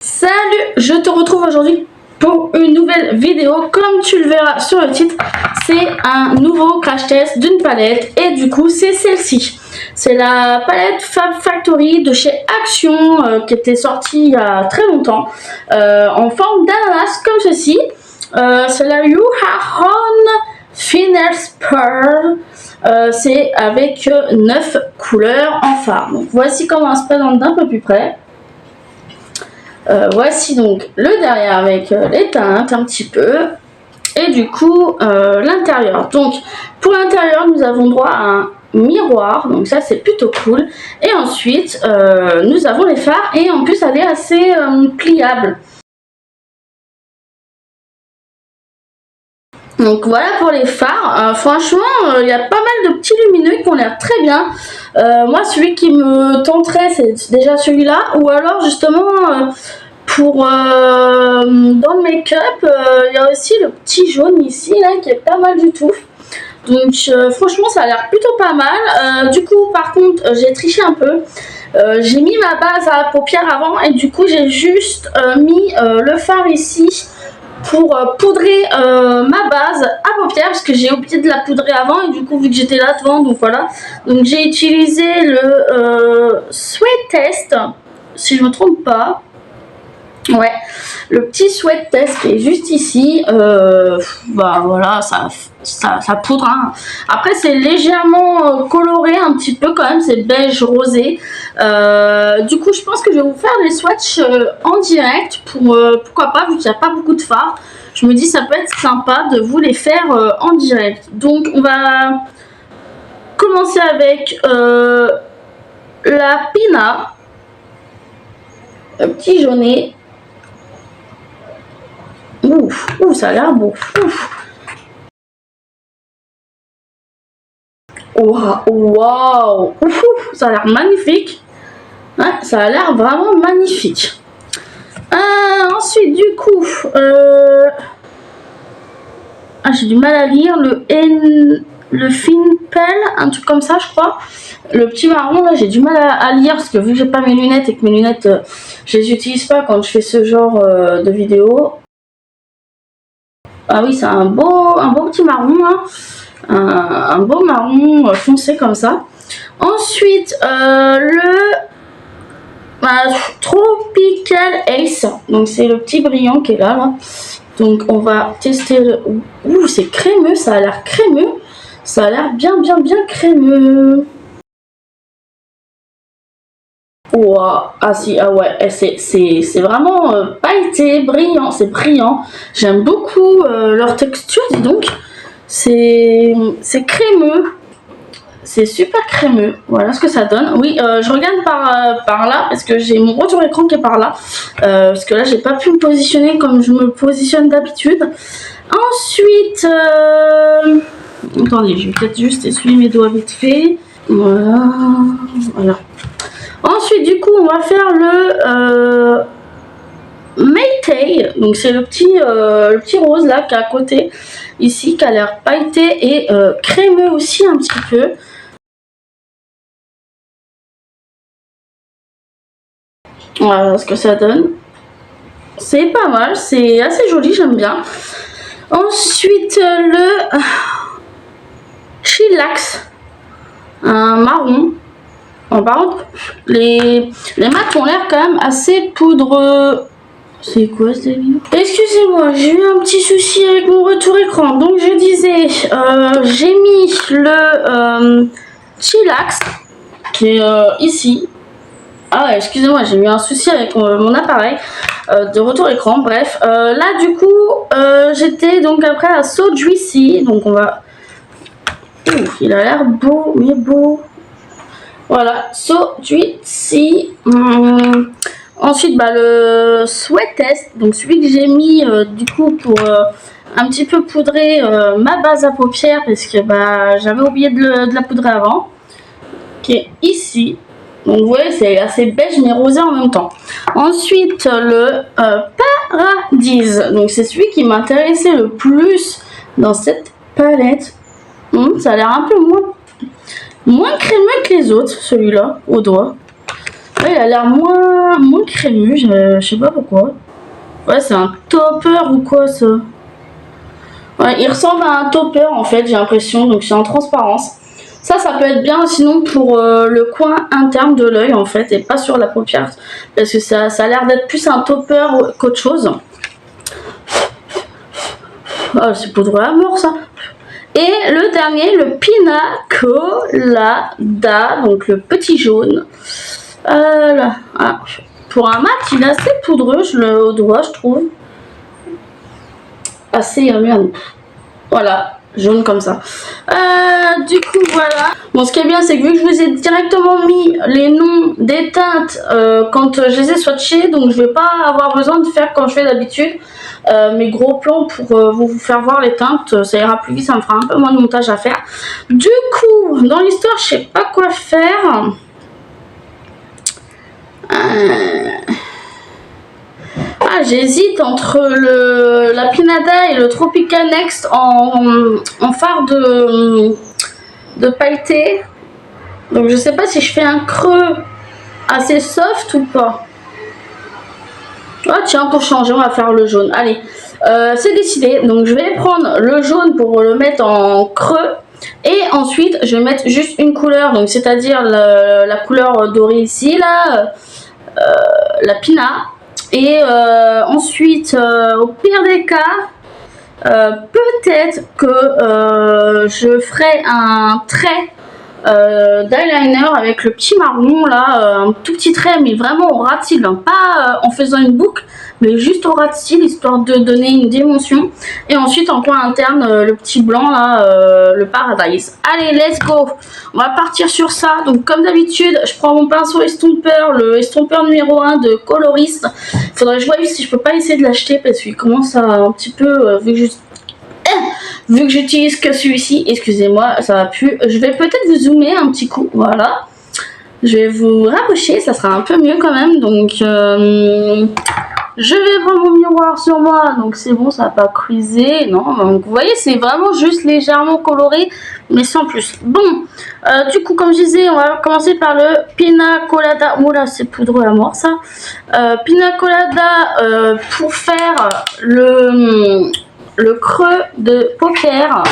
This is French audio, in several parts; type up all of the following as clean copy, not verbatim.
Salut, je te retrouve aujourd'hui pour une nouvelle vidéo. Comme tu le verras sur le titre, c'est un nouveau crash test d'une palette et du coup c'est celle-ci. C'est la palette Fab Factory de chez Action qui était sortie il y a très longtemps en forme d'ananas comme ceci. C'est la You Are On Finesse Pearl. C'est avec 9 couleurs en fard. Donc voici comment elle se présente d'un peu plus près. Voici donc le derrière avec les teintes un petit peu et du coup l'intérieur. Donc pour l'intérieur nous avons droit à un miroir, donc ça c'est plutôt cool. Et ensuite nous avons les fards et en plus elle est assez pliable. Donc voilà pour les fards. Franchement il y a pas mal de petits lumineux qui ont l'air très bien. Moi celui qui me tenterait c'est déjà celui-là, ou alors justement pour dans le make-up il y a aussi le petit jaune ici là qui est pas mal du tout. Donc franchement ça a l'air plutôt pas mal. Du coup par contre j'ai triché un peu. J'ai mis ma base à paupières avant et du coup j'ai juste mis le fard ici pour poudrer ma base à paupières parce que j'ai oublié de la poudrer avant et du coup vu que j'étais là devant, donc voilà. Donc j'ai utilisé le Sweat Test, si je me trompe pas. Ouais, le petit Sweat Test qui est juste ici. Bah voilà, ça poudre. Hein. Après c'est légèrement coloré un petit peu quand même, c'est beige rosé. Du coup je pense que je vais vous faire des swatchs en direct pour pourquoi pas, vu qu'il n'y a pas beaucoup de fard. Je me dis ça peut être sympa de vous les faire en direct. Donc on va commencer avec la Pina, le petit jaunet. Ouf, ça a l'air beau. Waouh, ça a l'air magnifique. Ouais, ça a l'air vraiment magnifique. Ensuite, du coup, j'ai du mal à lire le Finpel, un truc comme ça, je crois. Le petit marron, là, j'ai du mal à lire parce que vu que j'ai pas mes lunettes et que mes lunettes, je les utilise pas quand je fais ce genre de vidéo. Ah oui, c'est un beau petit marron, hein. Un beau marron foncé comme ça. Ensuite, Tropical Ace. Donc c'est le petit brillant qui est là. Donc on va tester le... Ouh, c'est crémeux, ça a l'air crémeux. Ça a l'air bien crémeux. Wow. Ah ouais, c'est vraiment pailleté, brillant, c'est brillant. J'aime beaucoup leur texture, dis donc. C'est crémeux. C'est super crémeux. Voilà ce que ça donne. Oui, je regarde par là parce que j'ai mon retour écran qui est par là. Parce que là, j'ai pas pu me positionner comme je me positionne d'habitude. Ensuite, attendez, je vais peut-être juste essuyer mes doigts vite fait. Voilà. Ensuite, du coup, on va faire le Maytay. Donc, c'est le petit rose là qui est à côté ici, qui a l'air pailleté et crémeux aussi un petit peu. Voilà ce que ça donne. C'est pas mal, c'est assez joli, j'aime bien. Ensuite, le Chillax, un marron. Par contre, les mat ont l'air quand même assez poudreux. C'est quoi ce délire? Excusez-moi, j'ai eu un petit souci avec mon retour écran. Donc je disais, j'ai mis le Chillax qui est ici. Ah ouais, excusez-moi, j'ai eu un souci avec mon appareil de retour écran. Bref, là du coup, j'étais donc après à So Juicy. Donc on va... Ouf, il a l'air beau, mais beau. Voilà, So Juicy. Ensuite, le Sweat Test, donc celui que j'ai mis du coup pour un petit peu poudrer ma base à paupières parce que j'avais oublié de la poudrer avant, qui est ici. Donc vous voyez, c'est assez beige mais rosé en même temps. Ensuite, le Paradise, donc c'est celui qui m'intéressait le plus dans cette palette. Ça a l'air un peu moins crémeux que les autres, celui-là, au doigt. Ouais, il a l'air moins crémeux, je sais pas pourquoi. Ouais, c'est un topper ou quoi ça? Ouais, il ressemble à un topper en fait, j'ai l'impression, donc c'est en transparence. Ça peut être bien sinon pour le coin interne de l'œil en fait, et pas sur la paupière, parce que ça a l'air d'être plus un topper qu'autre chose. Oh, c'est poudre à mort ça. Et le dernier, le Pina Colada, donc le petit jaune. Là. Ah, pour un mat, il est assez poudreux, je le dois, je trouve. Assez merde. Voilà, jaune comme ça. Du coup, voilà. Bon, ce qui est bien, c'est que vu que je vous ai directement mis les noms des teintes quand je les ai swatchés, donc je vais pas avoir besoin de faire comme je fais d'habitude mes gros plans pour vous faire voir les teintes. Ça ira plus vite, ça me fera un peu moins de montage à faire. Du coup, dans l'histoire, je sais pas quoi faire. J'hésite entre la Pinada et le Tropical Next en fard de pailleté. Donc je sais pas si je fais un creux assez soft ou pas. Ah tiens, pour changer, on va faire le jaune. Allez, c'est décidé. Donc je vais prendre le jaune pour le mettre en creux. Et ensuite, je vais mettre juste une couleur. Donc c'est-à-dire la couleur dorée ici, là, la Pina. Et ensuite, au pire des cas, peut-être que je ferai un trait d'eyeliner avec le petit marron là, un tout petit trait, mais vraiment au ras de cils, hein, pas en faisant une boucle, mais juste au ras de cils, histoire de donner une dimension. Et ensuite en coin interne, le petit blanc là, le Paradise. Allez, let's go, on va partir sur ça. Donc comme d'habitude, je prends mon pinceau estomper, le estomper numéro 1 de Colorist. Faudrait que je vois si je peux pas essayer de l'acheter, parce qu'il commence à un petit peu, vu que j'utilise que celui-ci, excusez-moi, ça va plus. Je vais peut-être vous zoomer un petit coup, voilà. Je vais vous rapprocher, ça sera un peu mieux quand même. Donc, je vais prendre mon miroir sur moi, donc c'est bon, ça va pas cruiser. Non, donc vous voyez, c'est vraiment juste légèrement coloré, mais sans plus. Bon, du coup, comme je disais, on va commencer par le Pina Colada. Oula, c'est poudreux à mort ça. Pina Colada pour faire le creux de paupière.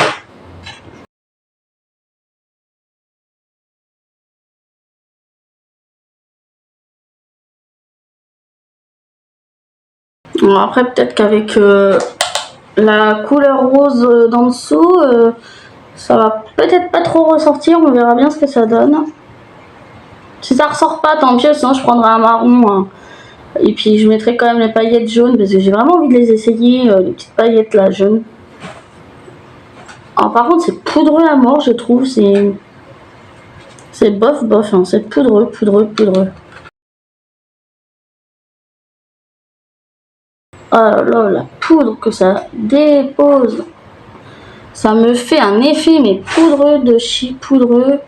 Bon, après peut-être qu'avec la couleur rose d'en dessous, ça va peut-être pas trop ressortir, on verra bien ce que ça donne. Si ça ressort pas, tant pis, sinon je prendrai un marron, hein. Et puis je mettrai quand même les paillettes jaunes, parce que j'ai vraiment envie de les essayer, les petites paillettes là jaunes. Alors, par contre c'est poudreux à mort, je trouve, c'est bof bof, hein. C'est poudreux. Oh là là, la poudre que ça dépose. Ça me fait un effet, mais poudreux de chez poudreux.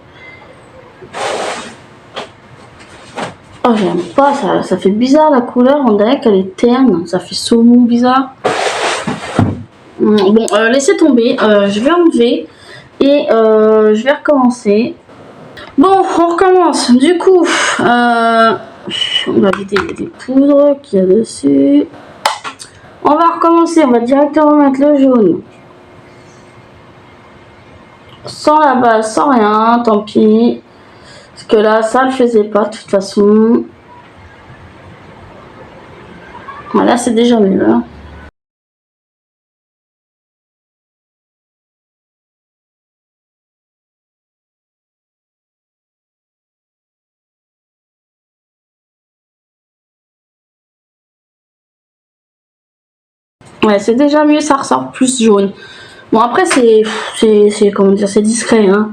Oh, j'aime pas, ça fait bizarre la couleur, on dirait qu'elle est terne. Ça fait saumon bizarre. Bon, laissez tomber, je vais enlever et je vais recommencer. Bon, on recommence. Du coup, on va vider les poudres qu'il y a dessus. On va recommencer, on va directement mettre le jaune. Sans la base, sans rien, tant pis. Parce que là, ça le faisait pas de toute façon. Voilà, c'est déjà mieux. Hein. Ouais, c'est déjà mieux, ça ressort plus jaune. Bon, après, c'est comment dire, c'est discret, hein.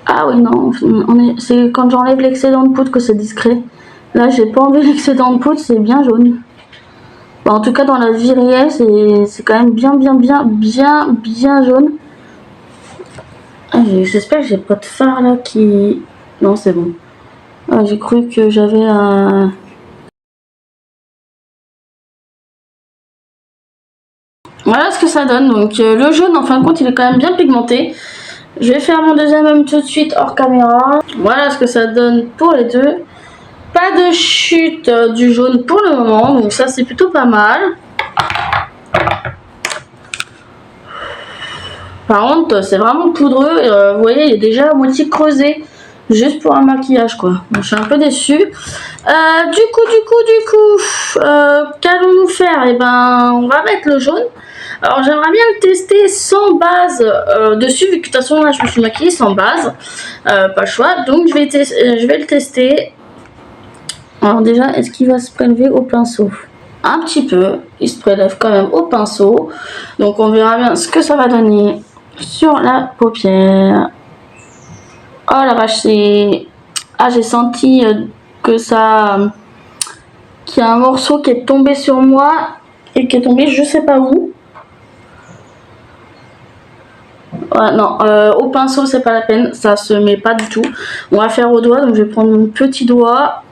Ah oui, non, c'est quand j'enlève l'excédent de poudre que c'est discret. Là, j'ai pas enlevé l'excédent de poudre, c'est bien jaune. Bon, en tout cas, dans la vie réelle, c'est quand même bien jaune. Ah, j'espère que j'ai pas de phare là qui... Non, c'est bon. Ah, j'ai cru que j'avais un... Voilà ce que ça donne. Donc le jaune, en fin de compte, il est quand même bien pigmenté. Je vais faire mon deuxième homme tout de suite hors caméra. Voilà ce que ça donne pour les deux. Pas de chute du jaune pour le moment, donc ça c'est plutôt pas mal. Par contre, c'est vraiment poudreux. Vous voyez, il est déjà à moitié creusé. Juste pour un maquillage, quoi. Donc, je suis un peu déçue. Du coup, qu'allons-nous faire? Eh ben, on va mettre le jaune. Alors, j'aimerais bien le tester sans base dessus, vu que de toute façon, là, je me suis maquillée sans base. Pas le choix. Donc, je vais le tester. Alors, déjà, est-ce qu'il va se prélever au pinceau? Un petit peu. Il se prélève quand même au pinceau. Donc, on verra bien ce que ça va donner sur la paupière. Oh la vache, c'est... Ah, j'ai senti que ça... qu'il y a un morceau qui est tombé sur moi et qui est tombé je sais pas où. Ouais, non, au pinceau, c'est pas la peine. Ça se met pas du tout. On va faire au doigt. Donc, je vais prendre mon petit doigt.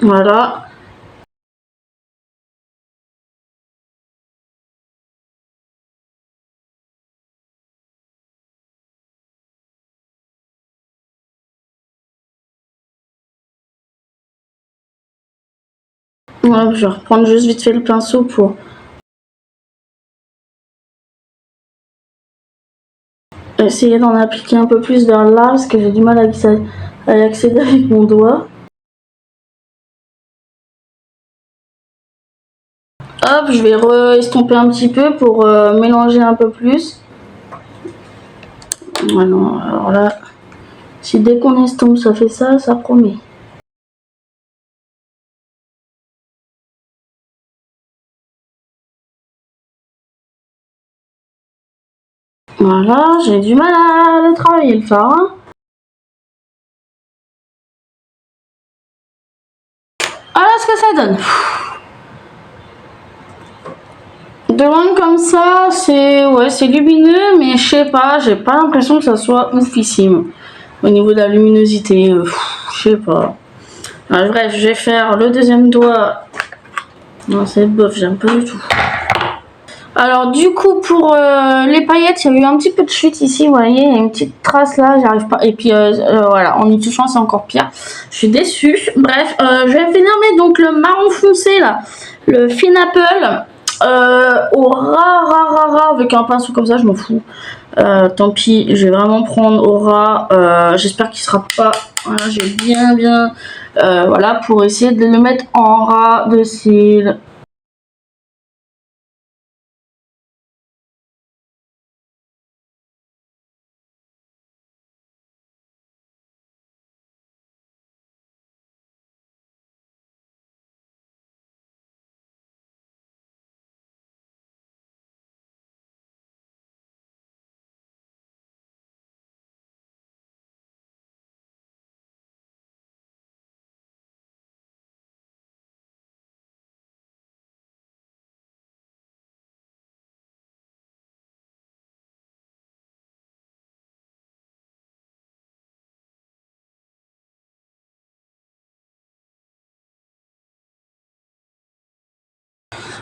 Voilà. Voilà, je vais reprendre juste vite fait le pinceau pour essayer d'en appliquer un peu plus vers là parce que j'ai du mal à y accéder avec mon doigt. Hop, je vais re-estomper un petit peu pour mélanger un peu plus. Voilà, alors là, si dès qu'on estompe ça fait ça, ça promet. Voilà, j'ai du mal à le travailler le fard. Hein. Voilà ce que ça donne. De loin comme ça, c'est lumineux, mais je sais pas, j'ai pas l'impression que ça soit oufissime. Au niveau de la luminosité, je sais pas. Alors, bref, je vais faire le deuxième doigt. Non, c'est bof, j'aime pas du tout. Alors du coup pour les paillettes, il y a eu un petit peu de chute ici, vous voyez, il y a une petite trace là, j'arrive pas. Et puis voilà, en y touchant c'est encore pire. Je suis déçue. Bref, je vais finir mettre donc le marron foncé là, le Finapple au ras avec un pinceau comme ça, je m'en fous. Tant pis, je vais vraiment prendre au ras. J'espère qu'il sera pas. Voilà, j'ai bien voilà pour essayer de le mettre en ras de cils.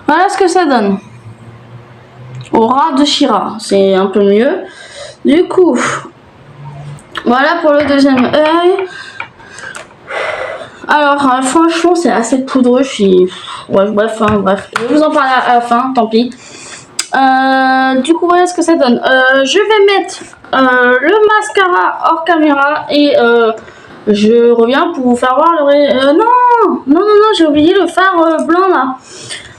Voilà ce que ça donne. Au ras de Shira, c'est un peu mieux. Du coup, voilà pour le deuxième œil. Alors, franchement, c'est assez poudreux. Je suis. Ouais, bref, hein, bref. Je vais vous en parler à la fin, tant pis. Du coup, voilà ce que ça donne. Je vais mettre le mascara hors caméra et je reviens pour vous faire voir le. Non, j'ai oublié le fard blanc là.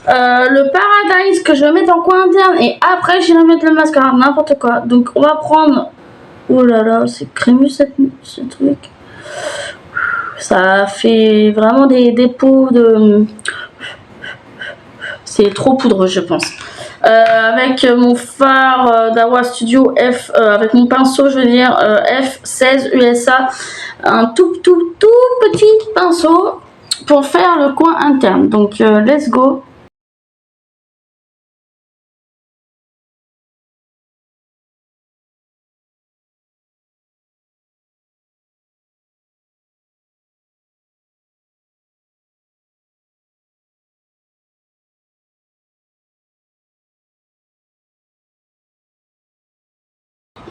Le Paradise que je vais mettre en coin interne et après j'irai mettre le mascara, n'importe quoi. Donc on va prendre, oh là là c'est crémeux ce truc, ça fait vraiment des dépôts de, c'est trop poudreux je pense. Avec mon fard d'Awa Studio F, avec mon pinceau je veux dire F16 USA, un tout petit pinceau pour faire le coin interne. Donc let's go.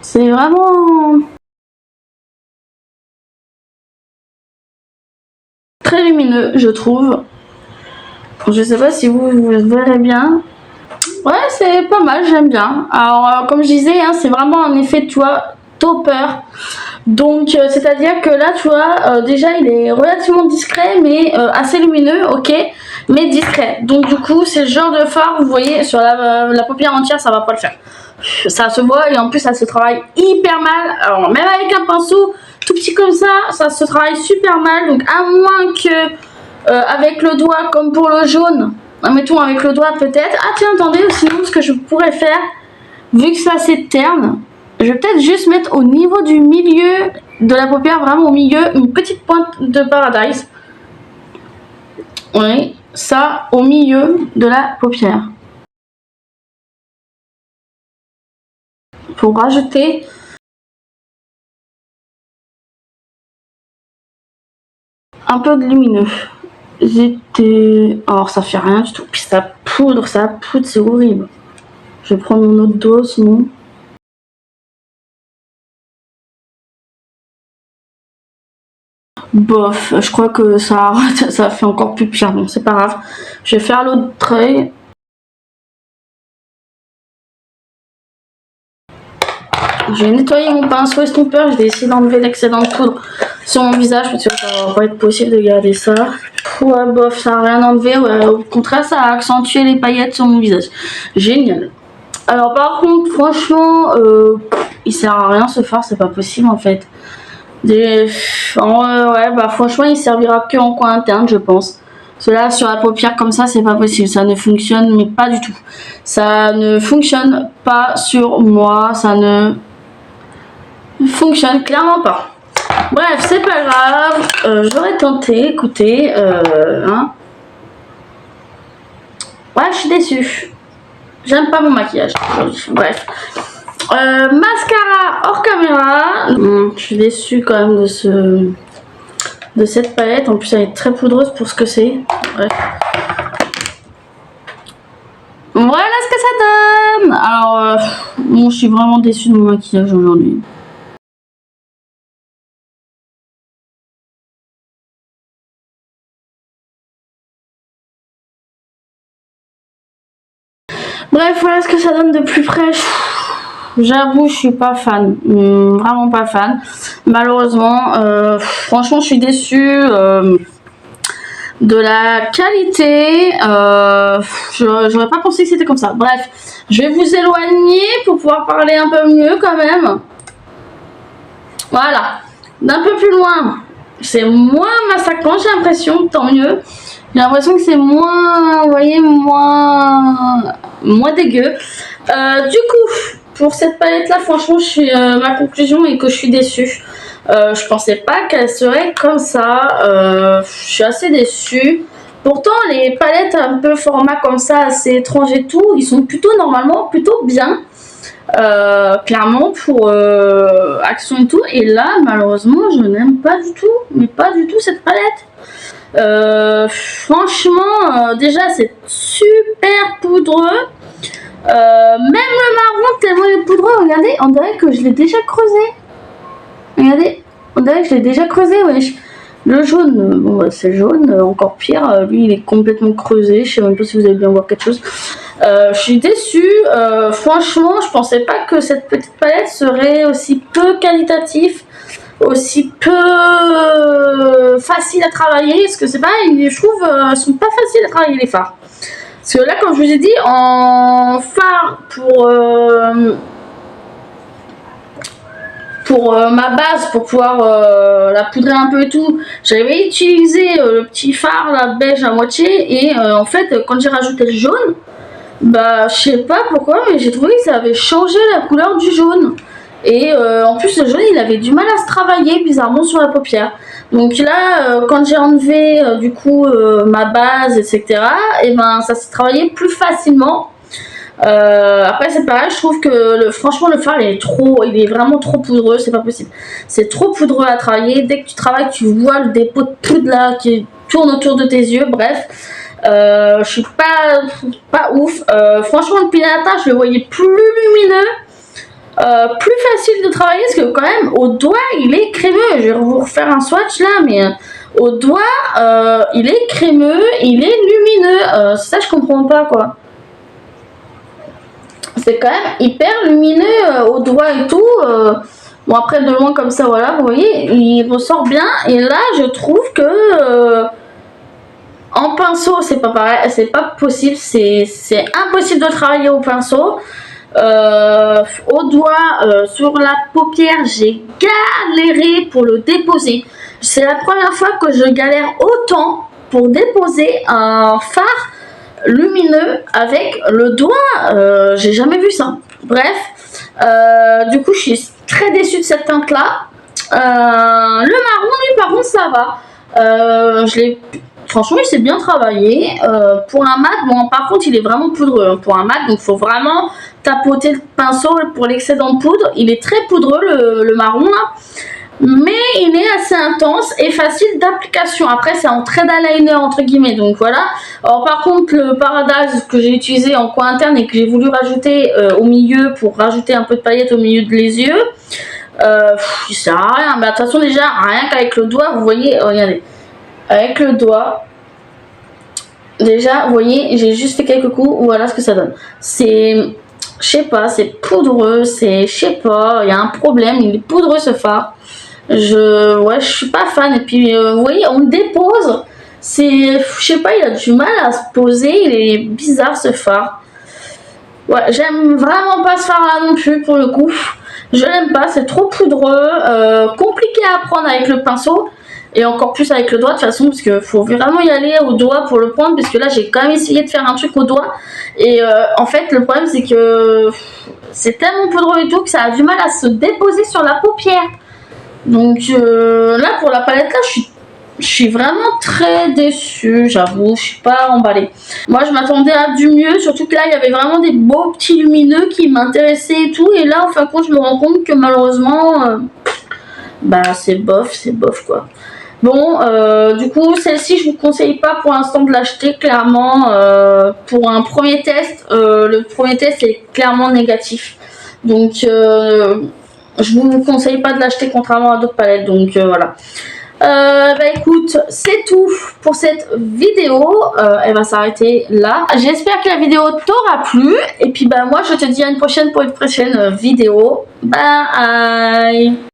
C'est vraiment très lumineux, je trouve. Je sais pas si vous verrez bien. Ouais, c'est pas mal, j'aime bien. Alors, comme je disais, hein, c'est vraiment un effet, tu vois, topper. Donc, c'est-à-dire que là, tu vois, déjà, il est relativement discret, mais assez lumineux, ok, mais discret. Donc, du coup, c'est le genre de fard, vous voyez, sur la paupière entière, ça va pas le faire. Ça se voit et en plus, ça se travaille hyper mal. Alors, même avec un pinceau tout petit comme ça se travaille super mal. Donc, à moins que avec le doigt, comme pour le jaune, mettons avec le doigt peut-être. Ah tiens, attendez, sinon ce que je pourrais faire, vu que ça c'est terne, je vais peut-être juste mettre au niveau du milieu de la paupière, vraiment au milieu, une petite pointe de Paradise. Oui, ça au milieu de la paupière. Pour rajouter un peu de lumineux. Alors ça fait rien du tout. Puis ça poudre, c'est horrible. Je vais prendre mon autre doigt sinon. Bof, je crois que ça fait encore plus pire. Bon, c'est pas grave. Je vais faire l'autre trait. Je vais nettoyer mon pinceau estompeur. Je vais essayer d'enlever l'excédent de poudre sur mon visage parce que ça va pas être possible de garder ça. Ouais, bof, ça a rien enlevé. Ouais, au contraire, ça a accentué les paillettes sur mon visage. Génial. Alors, par contre, franchement, il sert à rien ce fard. C'est pas possible en fait. Ouais, bah franchement, il servira que en coin interne, je pense. Cela sur la paupière comme ça, c'est pas possible. Ça ne fonctionne, mais pas du tout. Ça ne fonctionne pas sur moi. Ça ne fonctionne clairement pas. Bref, c'est pas grave. J'aurais tenté. Écoutez, hein. Ouais, je suis déçue. J'aime pas mon maquillage aujourd'hui. Bref. Mascara hors caméra. Je suis déçue quand même de cette palette. En plus, elle est très poudreuse pour ce que c'est. Bref. Voilà ce que ça donne. Alors, bon, je suis vraiment déçue de mon maquillage aujourd'hui. Bref, voilà ce que ça donne de plus près. J'avoue, je suis pas fan, vraiment pas fan. Malheureusement, franchement, je suis déçue de la qualité. J'aurais pas pensé que c'était comme ça. Bref, je vais vous éloigner pour pouvoir parler un peu mieux quand même. Voilà, d'un peu plus loin. C'est moins massacrant, j'ai l'impression, tant mieux. J'ai l'impression que c'est moins, vous voyez, moins dégueu. Du coup, pour cette palette là, franchement, ma conclusion est que je suis déçue. Je pensais pas qu'elle serait comme ça. Je suis assez déçue. Pourtant, les palettes un peu format comme ça, assez étrange et tout, ils sont plutôt normalement plutôt bien. Clairement pour action et tout. Et là, malheureusement, je n'aime pas du tout, mais pas du tout cette palette. Franchement, déjà, c'est super poudreux. Même le marron, tellement il est poudreux, regardez, on dirait que je l'ai déjà creusé. Regardez, on dirait que je l'ai déjà creusé, wesh. Le jaune, bon bah, c'est jaune, encore pire, lui il est complètement creusé, je sais même pas si vous allez bien voir quelque chose. Je suis déçue, franchement je pensais pas que cette petite palette serait aussi peu qualitative, aussi peu facile à travailler, parce que c'est pas, je trouve, elles sont pas faciles à travailler les fards. Parce que là, comme je vous ai dit, en fard pour ma base, pour pouvoir la poudrer un peu et tout, j'avais utilisé le petit fard, la beige à moitié, et en fait, quand j'ai rajouté le jaune, bah je sais pas pourquoi, mais j'ai trouvé que ça avait changé la couleur du jaune. Et en plus, le jaune, il avait du mal à se travailler bizarrement sur la paupière. Donc là, quand j'ai enlevé du coup ma base, etc., et ben ça s'est travaillé plus facilement. Après c'est pareil, je trouve que franchement le fard il est vraiment trop poudreux, c'est pas possible. C'est trop poudreux à travailler. Dès que tu travailles, tu vois le dépôt de poudre là qui tourne autour de tes yeux. Bref, je suis pas ouf. Franchement le Pinata, je le voyais plus lumineux. plus facile de travailler parce que quand même au doigt il est crémeux. Je vais vous refaire un swatch là, mais au doigt il est crémeux, il est lumineux. Ça je comprends pas quoi. C'est quand même hyper lumineux au doigt et tout. Bon après de loin comme ça voilà, vous voyez, il ressort bien. Et là je trouve que en pinceau c'est pas pareil, c'est pas possible, c'est impossible de travailler au pinceau. Au doigt, sur la paupière, j'ai galéré pour le déposer. C'est la première fois que je galère autant pour déposer un fard lumineux avec le doigt. J'ai jamais vu ça. Bref, du coup, je suis très déçue de cette teinte là. Le marron, lui, par contre, ça va. Franchement, il s'est bien travaillé. Pour un mat, bon, par contre, il est vraiment poudreux. Hein, pour un mat, donc il faut vraiment tapoter le pinceau pour l'excédent de poudre. Il est très poudreux, le marron, là. Mais il est assez intense et facile d'application. Après, c'est en trade eyeliner, entre guillemets. Donc, voilà. Alors, par contre, le Paradise que j'ai utilisé en coin interne et que j'ai voulu rajouter au milieu pour rajouter un peu de paillettes au milieu de les yeux, il sert à rien. Bah, de toute façon, déjà, rien qu'avec le doigt, vous voyez, regardez. Avec le doigt, déjà, vous voyez, j'ai juste fait quelques coups, voilà ce que ça donne. C'est, je sais pas, c'est poudreux, je sais pas, il y a un problème, il est poudreux ce fard. Je suis pas fan. Et puis, vous voyez, on le dépose, je sais pas, il a du mal à se poser, il est bizarre ce fard. Ouais, j'aime vraiment pas ce fard là non plus pour le coup. Je l'aime pas, c'est trop poudreux, compliqué à prendre avec le pinceau. Et encore plus avec le doigt de toute façon, parce qu'il faut vraiment y aller au doigt pour le prendre, parce que là j'ai quand même essayé de faire un truc au doigt. Et en fait le problème c'est que c'est tellement poudreux et tout que ça a du mal à se déposer sur la paupière. Donc là pour la palette là je suis vraiment très déçue, j'avoue, je suis pas emballée. Moi je m'attendais à du mieux, surtout que là il y avait vraiment des beaux petits lumineux qui m'intéressaient et tout. Et là en fin de compte je me rends compte que malheureusement bah c'est bof quoi. Bon, du coup, celle-ci, je vous conseille pas pour l'instant de l'acheter, clairement. Pour un premier test, le premier test est clairement négatif. Donc, je vous conseille pas de l'acheter contrairement à d'autres palettes. Donc, voilà. Bah écoute, c'est tout pour cette vidéo. Elle va s'arrêter là. J'espère que la vidéo t'aura plu. Et puis, bah moi, je te dis à une prochaine pour une prochaine vidéo. Bye!